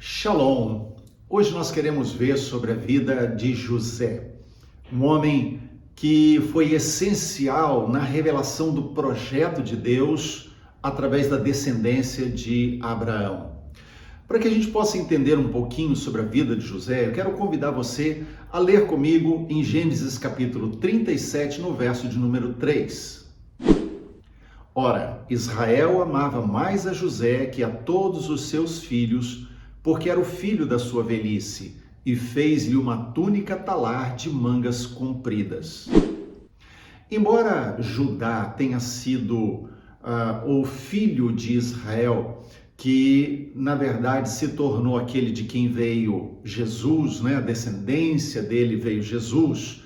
Shalom! Hoje nós queremos ver sobre a vida de José, um homem que foi essencial na revelação do projeto de Deus através da descendência de Abraão. Para que a gente possa entender um pouquinho sobre a vida de José, eu quero convidar você a ler comigo em Gênesis capítulo 37, no verso de número 3. Ora, Israel amava mais a José que a todos os seus filhos, porque era o filho da sua velhice, e fez-lhe uma túnica talar de mangas compridas. Embora Judá tenha sido o filho de Israel, que na verdade se tornou aquele de quem veio Jesus, né? A descendência dele veio Jesus,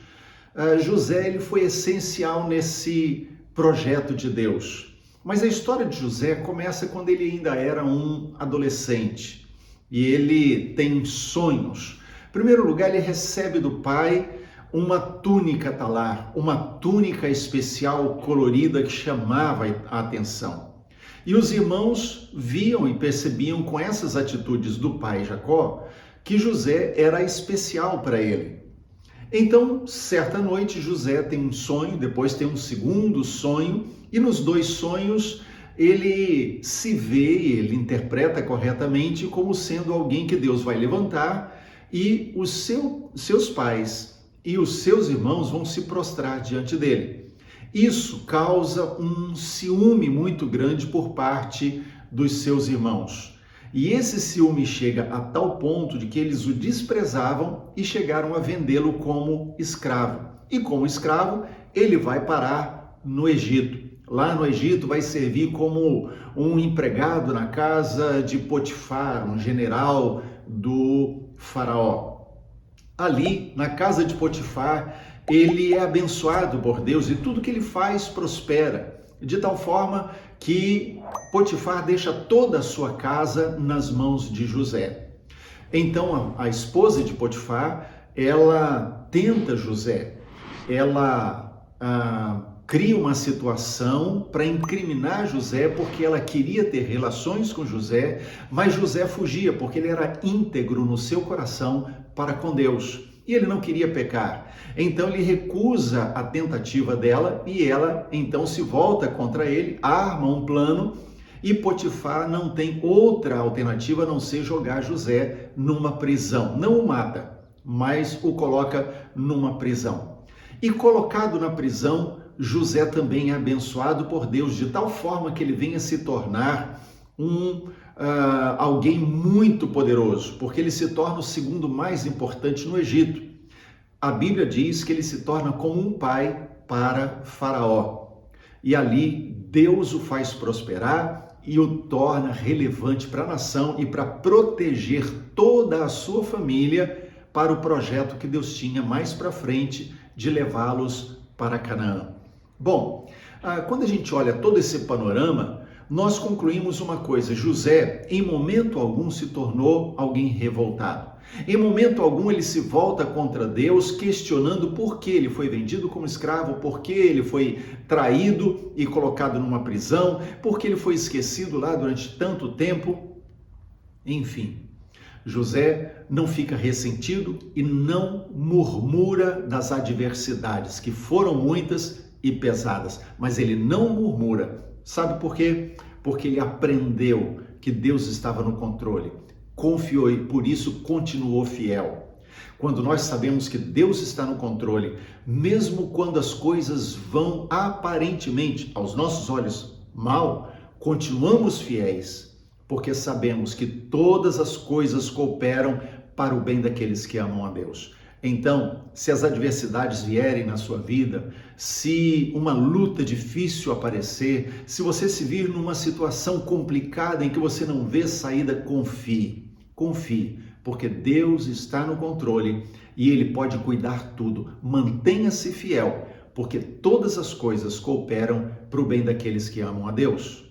José ele foi essencial nesse projeto de Deus. Mas a história de José começa quando ele ainda era um adolescente e ele tem sonhos. Em primeiro lugar, ele recebe do pai uma túnica talar, uma túnica especial colorida que chamava a atenção. E os irmãos viam e percebiam com essas atitudes do pai Jacó que José era especial para ele. Então, certa noite, José tem um sonho, depois tem um segundo sonho, e nos dois sonhos ele se vê, ele interpreta corretamente como sendo alguém que Deus vai levantar e os seus pais e os seus irmãos vão se prostrar diante dele. Isso causa um ciúme muito grande por parte dos seus irmãos. E esse ciúme chega a tal ponto de que eles o desprezavam e chegaram a vendê-lo como escravo. E como escravo, ele vai parar no Egito. Lá no Egito vai servir como um empregado na casa de Potifar, um general do faraó. Ali, na casa de Potifar, ele é abençoado por Deus e tudo que ele faz prospera. De tal forma que Potifar deixa toda a sua casa nas mãos de José. Então a esposa de Potifar, ela tenta José, ela cria uma situação para incriminar José porque ela queria ter relações com José, mas José fugia porque ele era íntegro no seu coração para com Deus. E ele não queria pecar. Então ele recusa a tentativa dela e ela então se volta contra ele, arma um plano e Potifar não tem outra alternativa a não ser jogar José numa prisão. Não o mata, mas o coloca numa prisão. E colocado na prisão, José também é abençoado por Deus de tal forma que ele venha se tornar alguém muito poderoso, porque ele se torna o segundo mais importante no Egito. A Bíblia diz que ele se torna como um pai para Faraó. E ali Deus o faz prosperar e o torna relevante para a nação e para proteger toda a sua família para o projeto que Deus tinha mais para frente de levá-los para Canaã. Bom, quando a gente olha todo esse panorama, nós concluímos uma coisa: José, em momento algum, se tornou alguém revoltado. Em momento algum, ele se volta contra Deus, questionando por que ele foi vendido como escravo, por que ele foi traído e colocado numa prisão, por que ele foi esquecido lá durante tanto tempo. Enfim, José não fica ressentido e não murmura das adversidades, que foram muitas e pesadas, mas ele não murmura. Sabe por quê? Porque ele aprendeu que Deus estava no controle, confiou e por isso continuou fiel. Quando nós sabemos que Deus está no controle, mesmo quando as coisas vão aparentemente, aos nossos olhos, mal, continuamos fiéis, porque sabemos que todas as coisas cooperam para o bem daqueles que amam a Deus. Então, se as adversidades vierem na sua vida, se uma luta difícil aparecer, se você se vir numa situação complicada em que você não vê saída, confie, porque Deus está no controle e Ele pode cuidar tudo. Mantenha-se fiel, porque todas as coisas cooperam para o bem daqueles que amam a Deus.